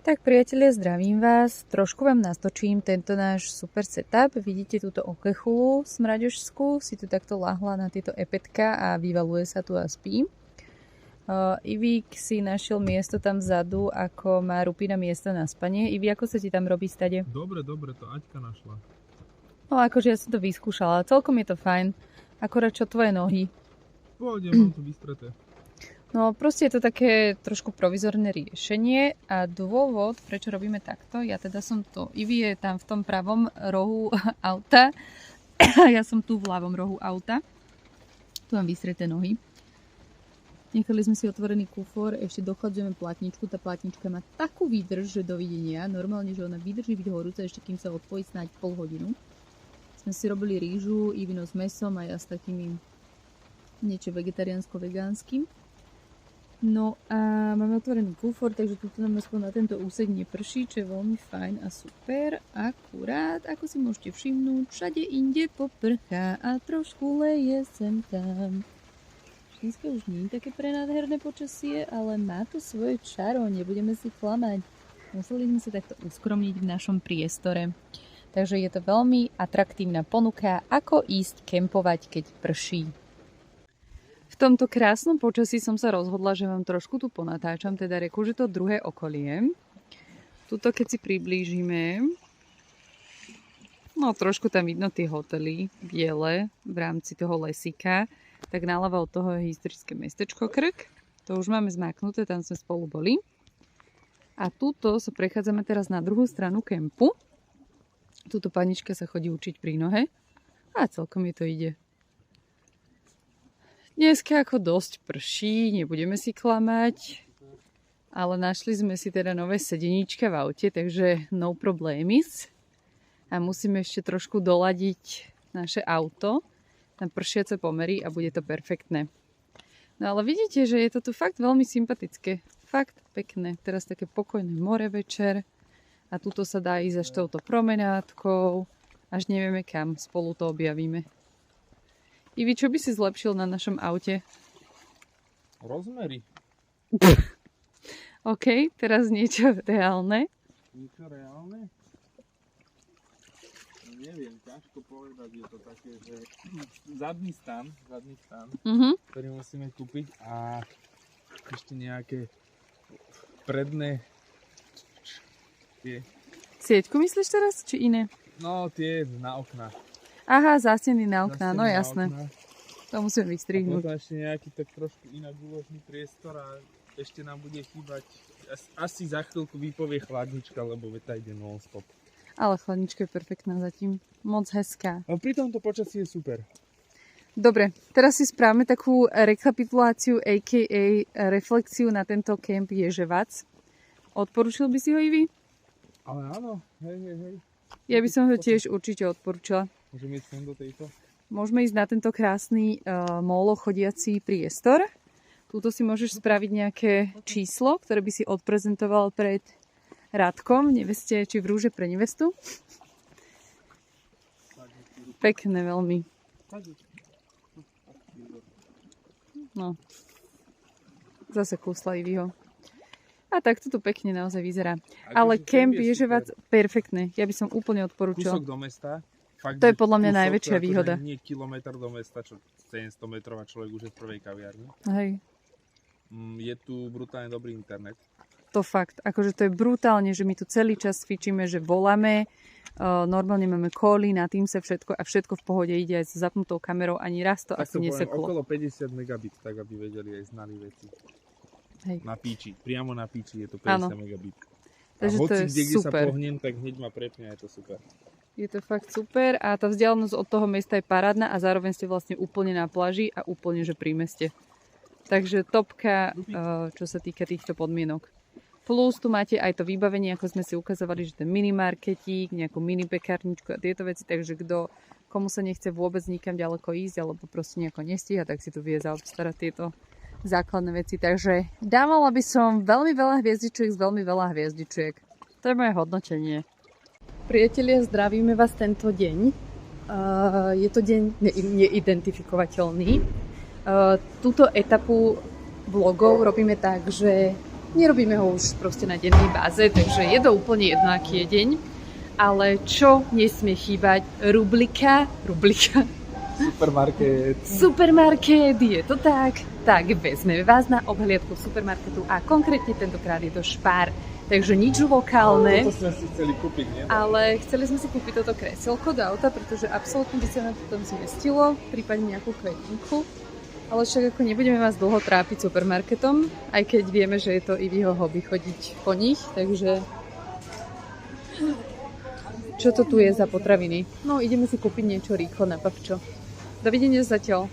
Tak priatelia, zdravím vás. Trošku vám nastočím tento náš super setup. Vidíte túto okechulu smraďožskú, si tu takto lahla na tieto epetka a vyvaluje sa tu a spí. Ivík si našiel miesto tam vzadu, ako má Rupina miesto na spanie. Iví, ako sa ti tam robí stade? Dobre, to Aťka našla. No akože ja som to vyskúšala, celkom je to fajn. Akorát čo tvoje nohy? Pôjde, mám to vystreté. No proste je to také trošku provizorné riešenie a dôvod, prečo robíme takto, ja teda som tu, Ivy je tam v tom pravom rohu auta, ja som tu v ľavom rohu auta, tu mám vystreté nohy. Nechali sme si otvorený kufor, ešte dochladzujeme platničku, tá platnička má takú výdrž, že dovidenia, normálne, že ona vydrží byť horúca ešte kým sa odpojí snáď pol hodinu. Sme si robili rýžu, Ivino s mesom a ja s takými niečo vegetariánsko-vegánskym. No a máme otvorený kufor, takže tu nám aspoň na tento úsek neprší, čo je veľmi fajn a super. Akurát, ako si môžete všimnúť, všade inde poprchá a trošku leje sem tam. Dneska už nie je také prenádherné počasie, ale má to svoje čaro, nebudeme si klamať. Museli sme sa takto uskromniť v našom priestore. Takže je to veľmi atraktívna ponuka, ako ísť kempovať, keď prší. V tomto krásnom počasí som sa rozhodla, že vám trošku tu ponatáčam, teda reku, že to druhé okolie. Tuto keď si priblížime, no trošku tam vidno tie hotely biele v rámci toho lesíka, tak naľavo od toho je historické mestečko Krk. To už máme zmáknuté, tam sme spolu boli. A tuto sa prechádzame teraz na druhú stranu kempu. Tuto panička sa chodí učiť pri nohe a celkom je to ide. Dneska ako dosť prší, nebudeme si klamať, ale našli sme si teda nové sedeníčka v aute, takže no problémis. A musíme ešte trošku doladiť naše auto na pršiace pomery a bude to perfektné. No ale vidíte, že je to tu fakt veľmi sympatické, fakt pekné. Teraz také pokojné more večer a tuto sa dá ísť až touto promenádkou, až nevieme kam, spolu to objavíme. Ivi, čo by si zlepšil na našom aute? Rozmery. OK, teraz niečo reálne. Niečo reálne? No, neviem, ťažko povedať, je to také, že zadný stan, ktorý musíme kúpiť a ešte nejaké predné tie. Sieťku myslíš teraz, či iné? No, tie na okná. Aha, záseny na okná, no jasné. To musíme vystrihnúť. A potom ešte nejaký tak trošku inak úložný priestor a ešte nám bude chýbať, asi za chvíľku vypovie chladnička, lebo veta ide non-stop. Ale chladnička je perfektná zatím, moc hezká. No pri tomto počasí je super. Dobre, teraz si správame takú rekapituláciu, a.k.a. reflexiu na tento kemp Ježevac. Odporúčil by si ho, Ivi? Ale áno, hej. Ja by som ho tiež určite odporúčila. Môžeme ísť sem do tejto? Môžeme ísť na tento krásny molo chodiaci priestor. Tuto si môžeš spraviť nejaké číslo, ktoré by si odprezentoval pred Radkom, neveste, či v rúže pre nevestu. Pekné veľmi. No. Zase kúsla Iviho. A tak to tu pekne naozaj vyzerá. Ale kemp Ježevac, perfektné. Ja by som úplne odporúčala. Kúsok do mesta. Fakt, to je podľa mňa najväčšia výhoda. Nie kilometr do mesta, čo 700 metrov a človek už je v prvej kaviarni. Hej. Je tu brutálne dobrý internet. To fakt. Akože to je brutálne, že my tu celý čas cvičíme, že voláme. Normálne máme cally, na tým sa všetko a všetko v pohode ide aj s zapnutou kamerou. Ani raz to tak asi neseklo. Okolo 50 megabit, tak aby vedeli aj znali veci. Hej. Na píči. Priamo na píči je to 50 megabit. Takže a hoci to je kde super. sa pohnem, tak hneď ma prepne, je to super. Je to fakt super a tá vzdialenosť od toho mesta je parádna a zároveň ste vlastne úplne na pláži a úplne, že pri meste. Takže topka, čo sa týka týchto podmienok. Plus tu máte aj to vybavenie, ako sme si ukazovali, že ten minimarketík, nejakú mini pekárničku a tieto veci, takže komu sa nechce vôbec nikam ďaleko ísť, alebo proste nejako nestíha, tak si tu vie zaobstarať tieto základné veci. Takže dávala by som veľmi veľa hviezdičiek z veľmi veľa hviezdičiek. To je moje hodnotenie. Priatelia, zdravíme vás tento deň. Je to deň neidentifikovateľný. Túto etapu vlogov robíme tak, že Nerobíme ho už proste na dennej báze, takže je to úplne jedno, aký je deň. Ale čo nesmie chýbať? Rubrika. Supermarket, je to tak? Tak vezmeme vás na obhliadku supermarketu a konkrétne tentokrát je to Spar. Takže nič lokálne. To sme si chceli kúpiť, nie? Ale chceli sme si kúpiť toto kreselko do auta, pretože absolútne by sa nám to tam zmestilo, prípadne nejakú kvetinku. Ale však ako nebudeme vás dlho trápiť supermarketom, aj keď vieme, že je to i v jeho hobby chodiť po nich, takže... Čo to tu je za potraviny? No, ideme si kúpiť niečo rýchlo na papčo. Dovidenia zatiaľ.